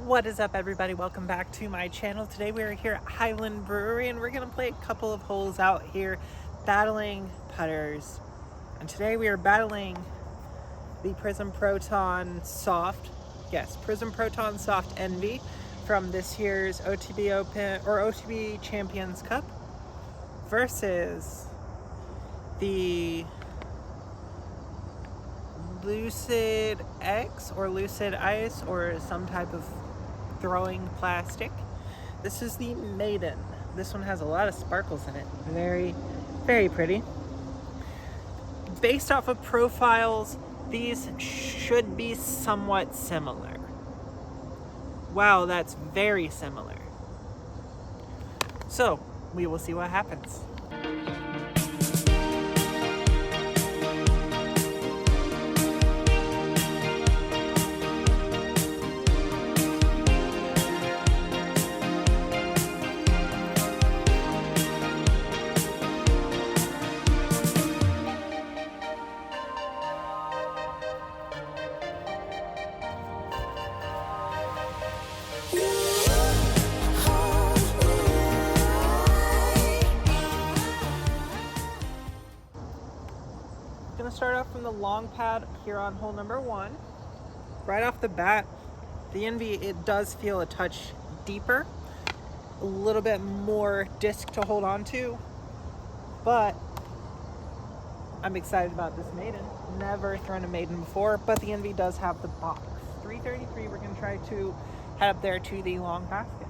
What is up, everybody? Welcome back to my channel. Today we are here at Highland Brewery and we're going to play a couple of holes out here battling putters. And today we are battling the Prism Proton Soft, Prism Proton Soft Envy from this year's OTB Open or OTB Champions Cup versus the Lucid X or Lucid Ice or some type of throwing plastic. This is the Maiden. This one has a lot of sparkles in it. Very, very pretty. Based off of profiles, these should be somewhat similar. Wow, that's very similar. So, we will see what happens. Gonna start off from the long pad here on hole number 1. Right off the bat, the Envy, it does feel a touch deeper, a little bit more disc to hold on to, but I'm excited about this Maiden. Never thrown a Maiden before, but the Envy does have the box. 333, we're gonna try to head up there to the long basket.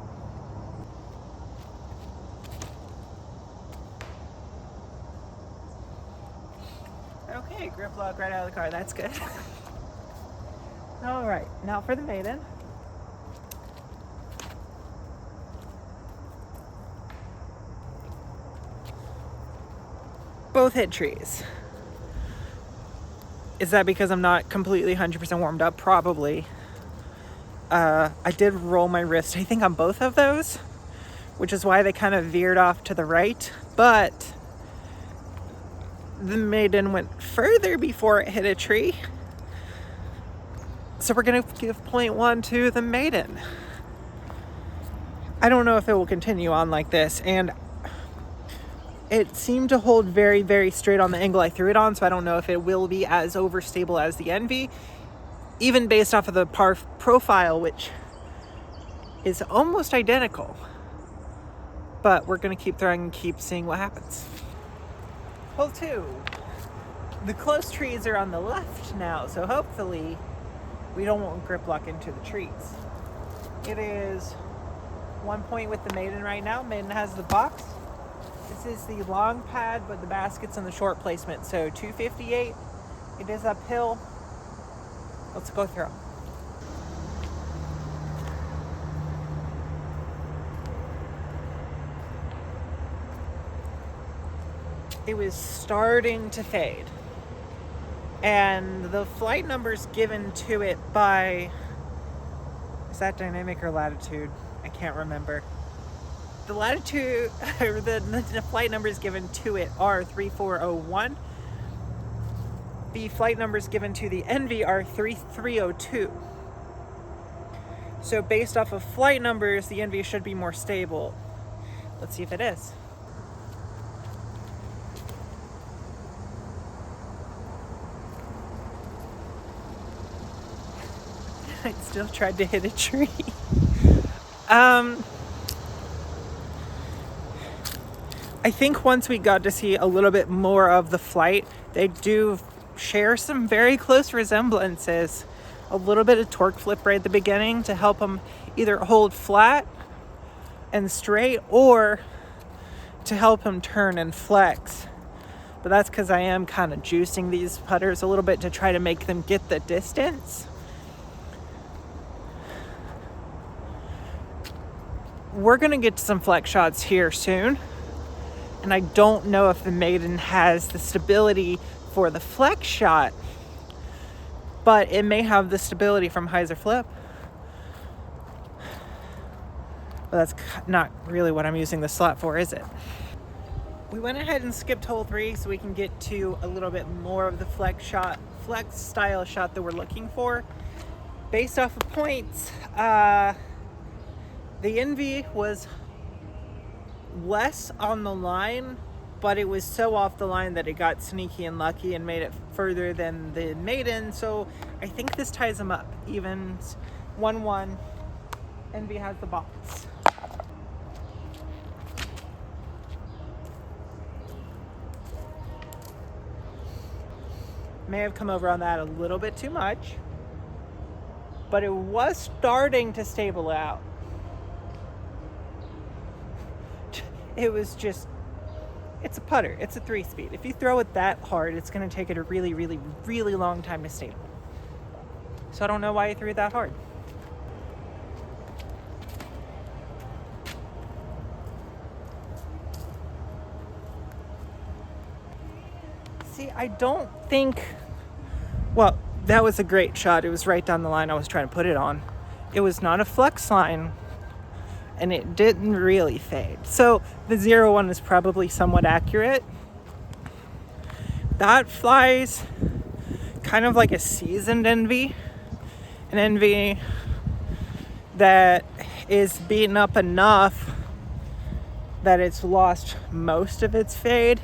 Okay, grip lock right out of the car. That's good. All right, now for the Maiden. Both hit trees. Is that because I'm not completely 100% warmed up? Probably. I did roll my wrist, I think, on both of those, which is why they kind of veered off to the right, but the Maiden went further before it hit a tree. So we're going to give 0.1 to the Maiden. I don't know if it will continue on like this, and it seemed to hold very, very straight on the angle I threw it on, so I don't know if it will be as overstable as the Envy, even based off of the par profile, which is almost identical. But we're going to keep throwing and keep seeing what happens. Hole 2. The close trees are on the left now, so hopefully we don't want grip lock into the trees. It is 1 point with the Maiden right now. Maiden has the box. This is the long pad, but the basket's in the short placement. So 258. It is uphill. Let's go through. It was starting to fade. And the flight numbers given to it by, is that dynamic or latitude? I can't remember. The latitude, or the flight numbers given to it are 3401. The flight numbers given to the Envy are 3302. So based off of flight numbers, the Envy should be more stable. Let's see if it is. I still tried to hit a tree. I think once we got to see a little bit more of the flight, they do share some very close resemblances. A little bit of torque flip right at the beginning to help them either hold flat and straight or to help them turn and flex. But that's because I am kind of juicing these putters a little bit to try to make them get the distance. We're going to get to some flex shots here soon. And I don't know if the Maiden has the stability for the flex shot, but it may have the stability from hyzer flip. But that's not really what I'm using the slot for, is it? We went ahead and skipped hole 3 so we can get to a little bit more of the flex style shot that we're looking for. based off of points, the Envy was less on the line, but it was so off the line that it got sneaky and lucky and made it further than the Maiden. So I think this ties them up. Evens 1-1. Envy has the box. May have come over on that a little bit too much, but it was starting to stable out. It was just, it's a putter. It's a 3-speed. If you throw it that hard, it's going to take it a really, really, really long time to stable. So I don't know why you threw it that hard. See, I don't think, well, that was a great shot. It was right down the line I was trying to put it on. It was not a flex line, and it didn't really fade. So the 0-1 is probably somewhat accurate. That flies kind of like a seasoned Envy. An Envy that is beaten up enough that it's lost most of its fade,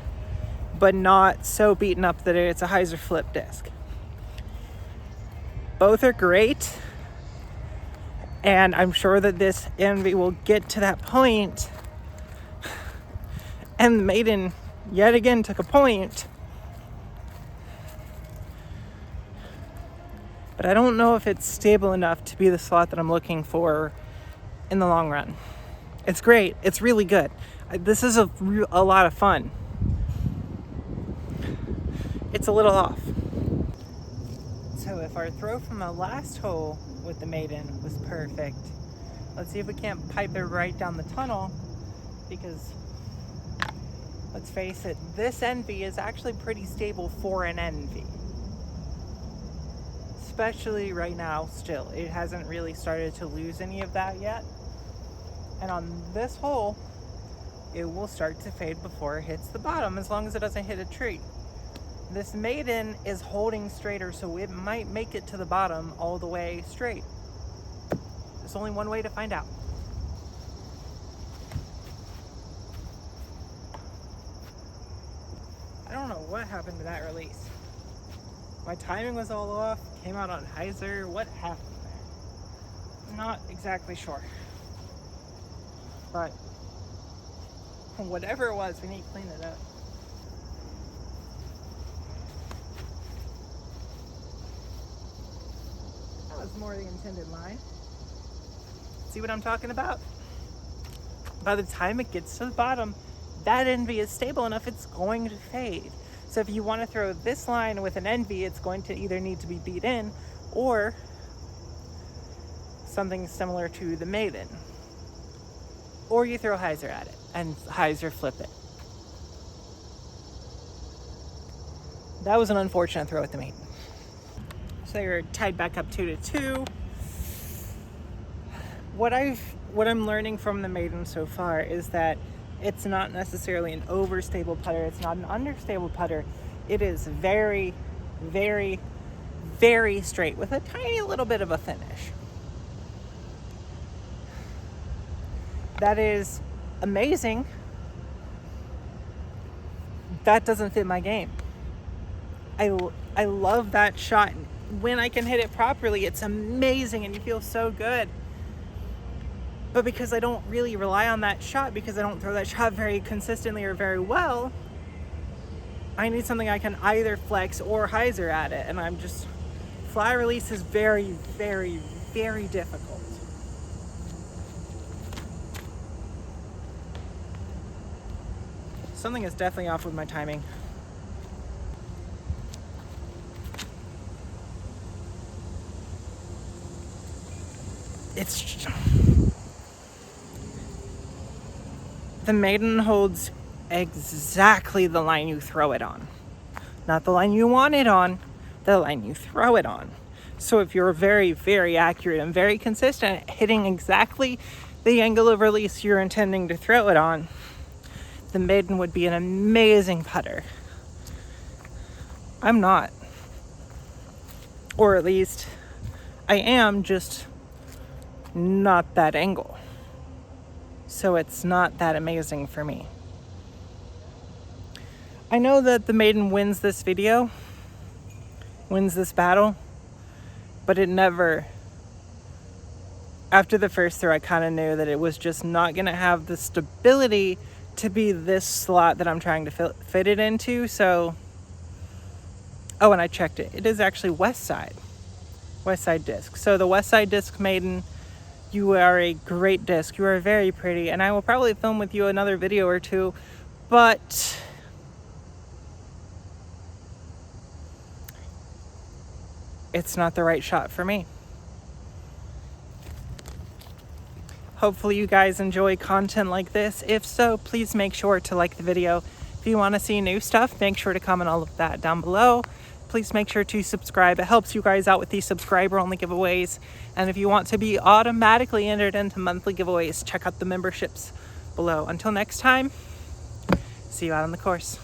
but not so beaten up that it's a hyzer flip disc. Both are great, and I'm sure that this Envy will get to that point. And the Maiden yet again took a point, but I don't know if it's stable enough to be the slot that I'm looking for in the long run. It's great. It's really good. This is a lot of fun. It's a little off. So if our throw from the last hole with the Maiden was perfect, let's see if we can't pipe it right down the tunnel, because let's face it, this Envy is actually pretty stable for an Envy. Especially right now still. It hasn't really started to lose any of that yet. And on this hole, it will start to fade before it hits the bottom, as long as it doesn't hit a tree. This Maiden is holding straighter, so it might make it to the bottom all the way straight. There's only one way to find out. I don't know what happened to that release. My timing was all off, came out on hyzer. What happened there? I'm not exactly sure. But whatever it was, we need to clean it up. That was more the intended line. See what I'm talking about? By the time it gets to the bottom, that Envy is stable enough, it's going to fade. So if you want to throw this line with an Envy, it's going to either need to be beat in or something similar to the Maiden. Or you throw hyzer at it and hyzer flip it. That was an unfortunate throw at the Maiden. So you're tied back up 2-2. What I'm learning from the Maiden so far is that it's not necessarily an overstable putter. It's not an understable putter. It is very, very, very straight with a tiny little bit of a finish. That is amazing. That doesn't fit my game. I love that shot. When I can hit it properly, it's amazing and you feel so good. But because I don't really rely on that shot, because I don't throw that shot very consistently or very well, I need something I can either flex or hyzer at it. And I'm just, fly release is very, very, very difficult. Something is definitely off with my timing. It's the Maiden holds exactly the line you throw it on. Not the line you want it on, the line you throw it on. So if you're very, very accurate and very consistent at hitting exactly the angle of release you're intending to throw it on, the Maiden would be an amazing putter. I'm not. Or at least I am, just not that angle. So it's not that amazing for me. I know that the Maiden wins this video, wins this battle, but it never, after the first throw, I kind of knew that it was just not going to have the stability to be this slot that I'm trying to fit it into. So, oh, and I checked it. It is actually Westside disc. So the Westside disc Maiden, you are a great disc. You are very pretty, and I will probably film with you another video or two, but it's not the right shot for me. Hopefully you guys enjoy content like this. If so, please make sure to like the video. If you want to see new stuff, make sure to comment all of that down below. Please make sure to subscribe. It helps you guys out with these subscriber-only giveaways. And if you want to be automatically entered into monthly giveaways, check out the memberships below. Until next time, see you out on the course.